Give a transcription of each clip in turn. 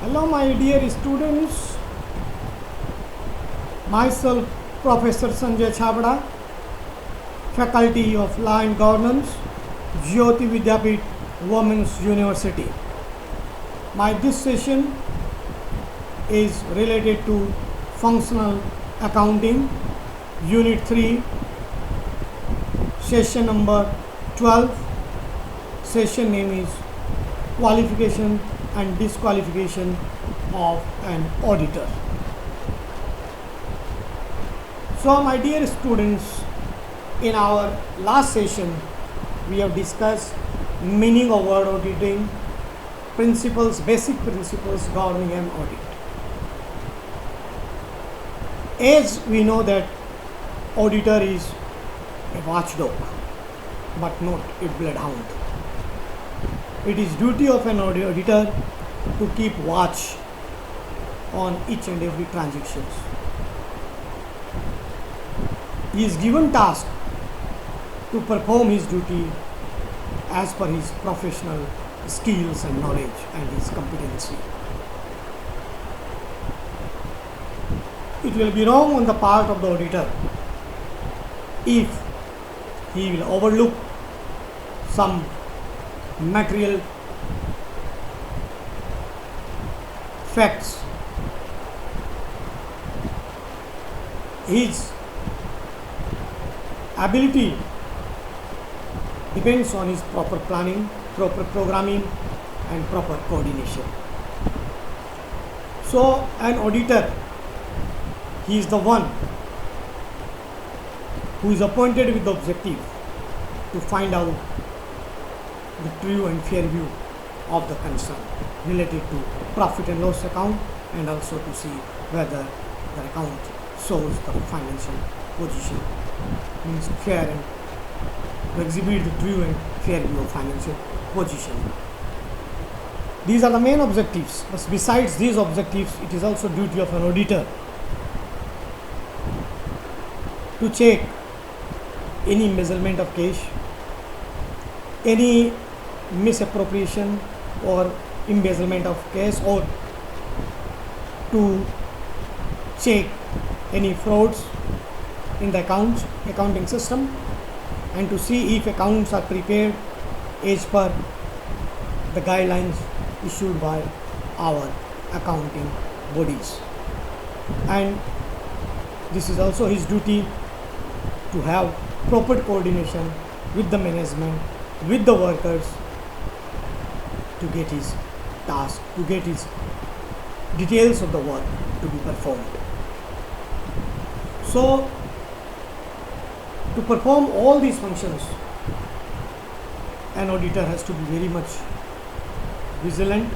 Hello, my dear students. Myself, Professor Sanjay Chabda, Faculty of Law and Governance, Jyoti Vidyapith, Women's University. This session is related to Functional Accounting, Unit 3, Session number 12. Session name is Qualification and Disqualification of an Auditor. So, my dear students, in our last session, we have discussed meaning of word auditing, principles, basic principles governing an audit. As we know that auditor is a watchdog, but not a bloodhound. It is duty of an auditor to keep watch on each and every transactions. He is given task to perform his duty as per his professional skills and knowledge and his competency. It will be wrong on the part of the auditor if he will overlook some material facts. His ability depends on his proper planning, proper programming and proper coordination. So an auditor, he is the one who is appointed with the objective to find out the true and fair view of the concern related to profit and loss account, and also to see whether the account shows the financial position, means fair, and to exhibit the true and fair view of financial position. These are the main objectives, but besides these objectives, it is also duty of an auditor to check any embezzlement of cash, any misappropriation or embezzlement of cash, or to check any frauds in the accounting system, and to see if accounts are prepared as per the guidelines issued by our accounting bodies. And this is also his duty to have proper coordination with the management, with the workers, to get his task, to get his details of the work to be performed. So, to perform all these functions, an auditor has to be very much vigilant,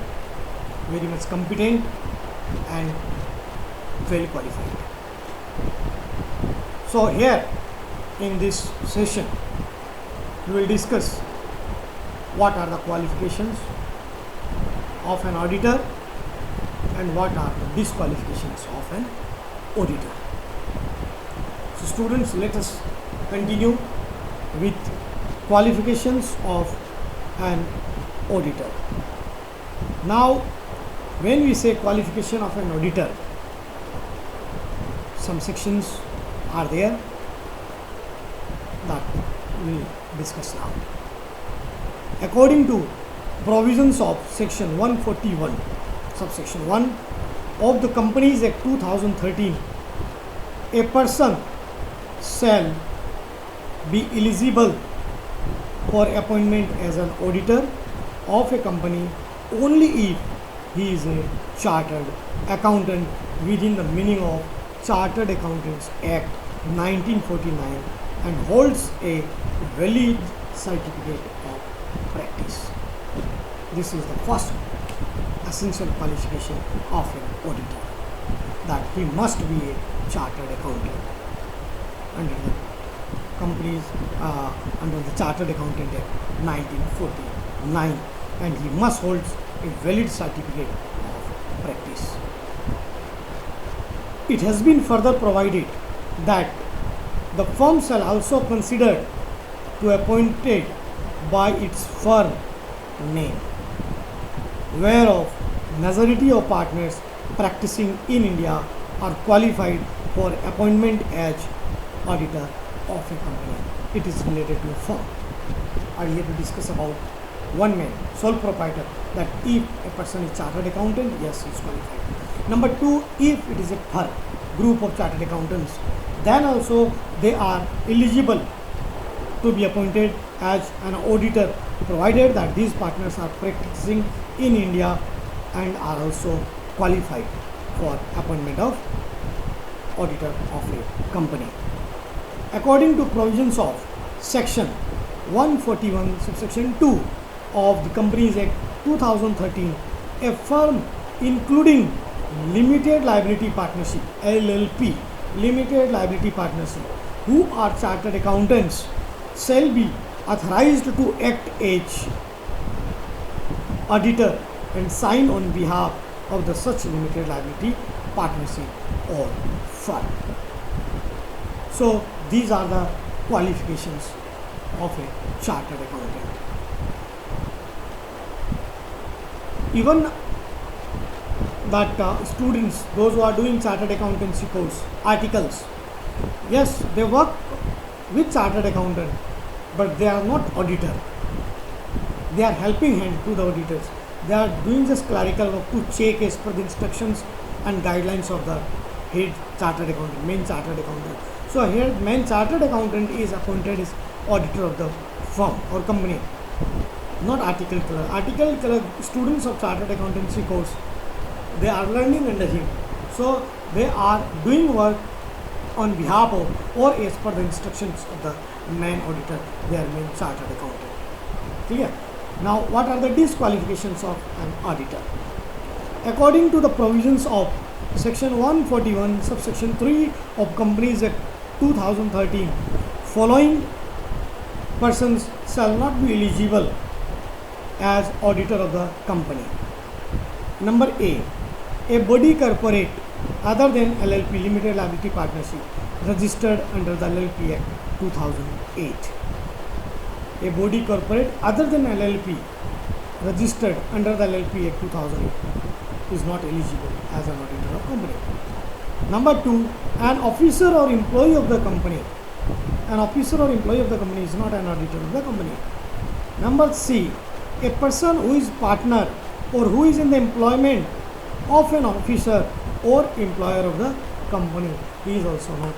very much competent and well qualified. So here in this session, we will discuss what are the qualifications of an auditor and what are the disqualifications of an auditor. So students, let us continue with qualifications of an auditor. Now, when we say qualification of an auditor, some sections are there that we will discuss now. According to provisions of section 141, subsection 1 of the Companies Act 2013, a person shall be eligible for appointment as an auditor of a company only if he is a chartered accountant within the meaning of Chartered Accountants Act 1949 and holds a valid certificate of practice. This is the first essential qualification of an auditor, that he must be a chartered accountant under the companies under the Chartered Accountant Act 1949, and he must hold a valid certificate of practice. It has been further provided that the firm shall also consider to appointed by its firm name, whereof majority of partners practicing in India are qualified for appointment as auditor of a company. It is related to a firm. Are here to discuss about one man, sole proprietor, that if a person is chartered accountant, yes, he is qualified. Number two, if it is a firm, group of chartered accountants, then also they are eligible to be appointed as an auditor, provided that these partners are practicing in India and are also qualified for appointment of auditor of a company. According to provisions of section 141 subsection 2 of the Companies Act 2013, a firm including limited liability partnership LLP, limited liability partnership, who are chartered accountants shall be authorized to act as auditor and sign on behalf of the such limited liability partnership or firm. So these are the qualifications of a chartered accountant. Even that students, those who are doing chartered accountancy course, articles, yes, they work with chartered accountant, but they are not auditor. They are helping hand to the auditors. They are doing just clerical work to check as per the instructions and guidelines of the head chartered accountant, main chartered accountant. So here main chartered accountant is appointed as auditor of the firm or company, not article clerk. Article clerk, students of chartered accountancy course, they are learning under him. So they are doing work on behalf of or as per the instructions of the main auditor, their main chartered accountant. Clear? Now what are the disqualifications of an auditor? According to the provisions of section 141 subsection 3 of Companies Act 2013, following persons shall not be eligible as auditor of the company. Number A body corporate other than LLP, limited liability partnership, registered under the LLP Act 2008. A body corporate other than LLP registered under the LLP Act 2008 is not eligible as an auditor of company. Number two, an officer or employee of the company. An officer or employee of the company is not an auditor of the company. Number C, a person who is partner or who is in the employment of an officer or employer of the company, he is also not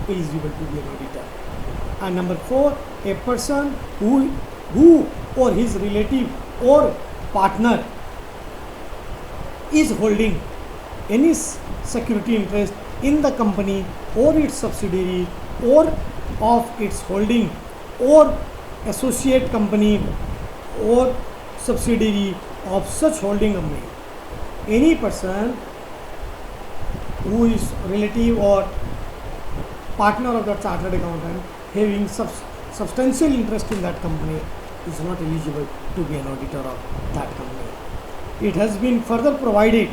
eligible to be an auditor. And number four, a person who or his relative or partner is holding any security interest in the company or its subsidiary or of its holding or associate company or subsidiary of such holding company. Any person who is relative or partner of the chartered accountant having substantial interest in that company is not eligible to be an auditor of that company. It has been further provided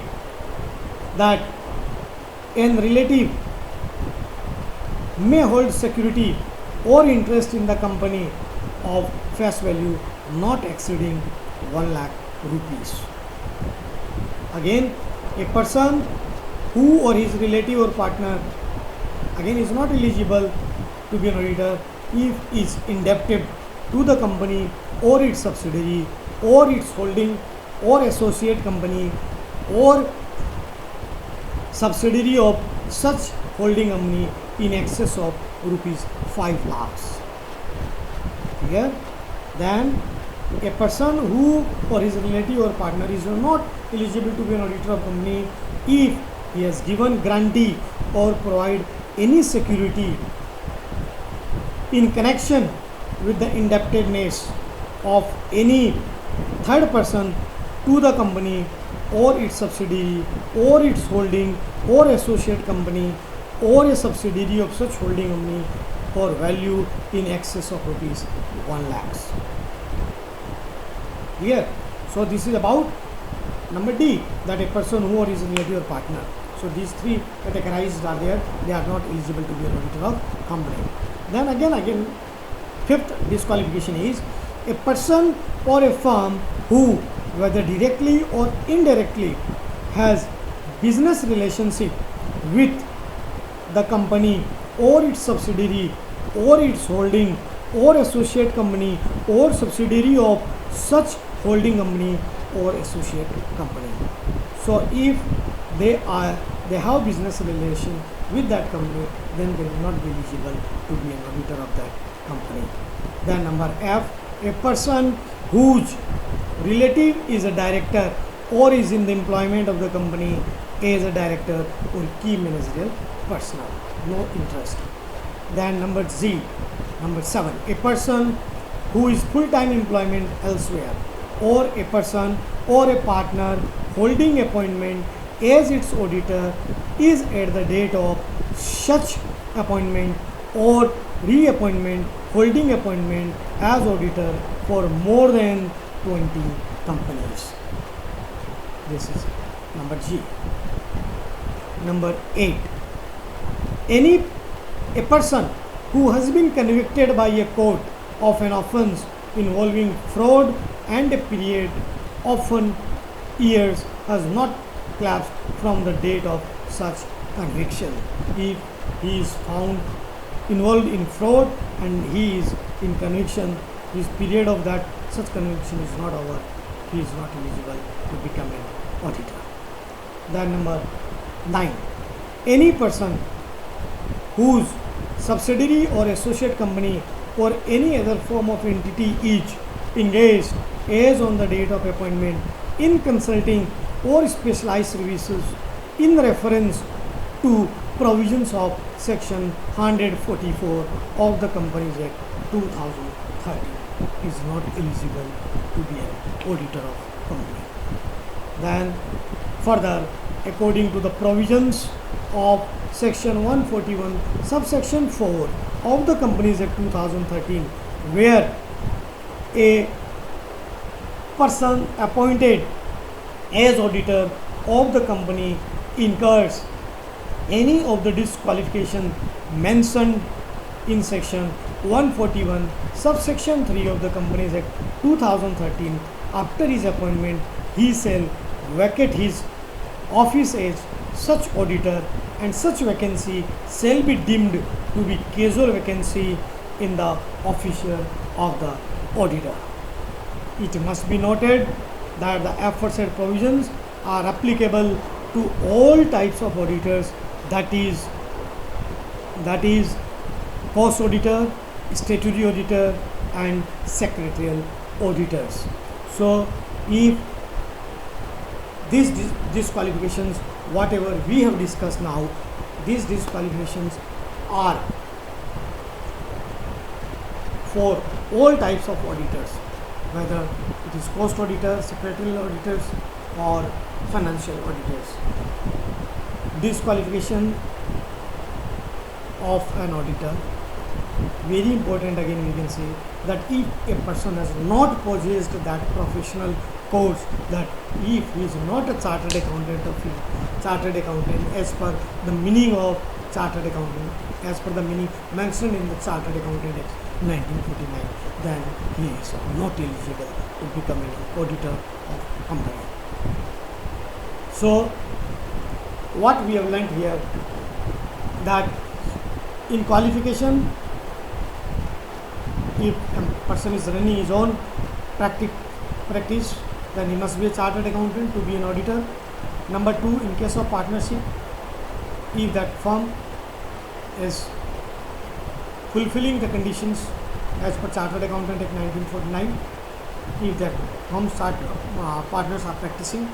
that an relative may hold security or interest in the company of face value not exceeding 1 lakh rupees. Again, a person who or his relative or partner again is not eligible to be an auditor if is indebted to the company or its subsidiary or its holding or associate company or subsidiary of such holding company in excess of rupees 5 lakhs. Here, then a person who or his relative or partner is not eligible to be an auditor of company if he has given guarantee or provide any security in connection with the indebtedness of any third person to the company or its subsidiary or its holding or associate company or a subsidiary of such holding company for value in excess of rupees 1 lakhs. Here, so this is about number D, that a person who or his relative or partner. So these three categorized are there, they are not eligible to be an auditor of company. Then again, fifth disqualification is a person or a firm who whether directly or indirectly, has business relationship with the company or its subsidiary or its holding or associate company or subsidiary of such holding company or associate company. So if they have business relation with that company, then they will not be eligible to be an auditor of that company. Then number F, a person whose relative is a director or is in the employment of the company as a director or key managerial personnel, no interest. Then number Z, number 7, a person who is full-time employment elsewhere, or a person or a partner holding appointment as its auditor is at the date of such appointment or reappointment holding appointment as auditor for more than 20 companies. This is number G. Number 8, a person who has been convicted by a court of an offence involving fraud and a period often years has not lapsed from the date of such conviction. If he is found involved in fraud and he is in conviction, his period of that such conviction is not over, he is not eligible to become an auditor. Then number 9, any person whose subsidiary or associate company or any other form of entity is engaged as on the date of appointment in consulting or specialized services in reference to provisions of section 144 of the Companies Act 2013 is not eligible to be an auditor of company. Then further, according to the provisions of section 141 subsection 4 of the Companies Act 2013, where a person appointed as auditor of the company incurs any of the disqualification mentioned in section 141 subsection 3 of the Companies Act 2013, after his appointment he shall vacate his office as such auditor, and such vacancy shall be deemed to be casual vacancy in the officer of the auditor. It must be noted that the aforesaid provisions are applicable to all types of auditors, that is post auditor, statutory auditor and secretarial auditors. So if these disqualifications, whatever we have discussed now, these disqualifications are for all types of auditors, whether it is cost auditor, secretarial auditors or financial auditors. Disqualification of an auditor, very important, again we can say that if a person has not possessed that professional course, that if he is not a chartered accountant as per the meaning of chartered accountant, as per the meaning mentioned in the Chartered Accountant Act 1949, then he is not eligible to become an auditor of company. So what we have learnt here, that in qualification, if a person is running his own practice, then he must be a chartered accountant to be an auditor. Number 2, in case of partnership, if that firm is fulfilling the conditions as per Chartered Accountant Act 1949, if that firm partners are practicing.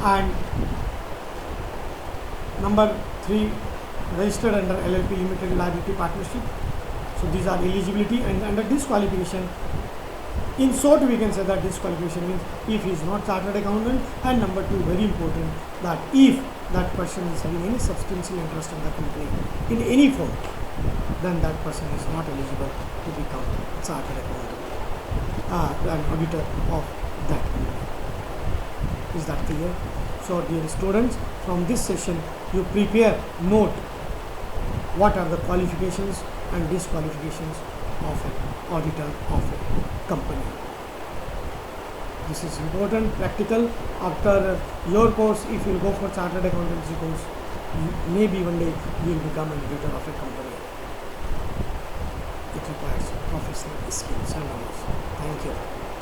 And number 3, registered under LLP Limited Liability Partnership. So these are eligibility. And under disqualification, in short we can say that disqualification means if he is not chartered accountant, and number 2, very important, that if that person is having any substantial interest in the company in any form, then that person is not eligible to become chartered accountant, an auditor of that company. Is that clear? So dear students, from this session you prepare note what are the qualifications and disqualifications of an auditor of a company. This is important, practical. After your course, if you go for chartered accountancy course, maybe one day you will become an auditor of a company. It requires professional skills and knowledge. Thank you.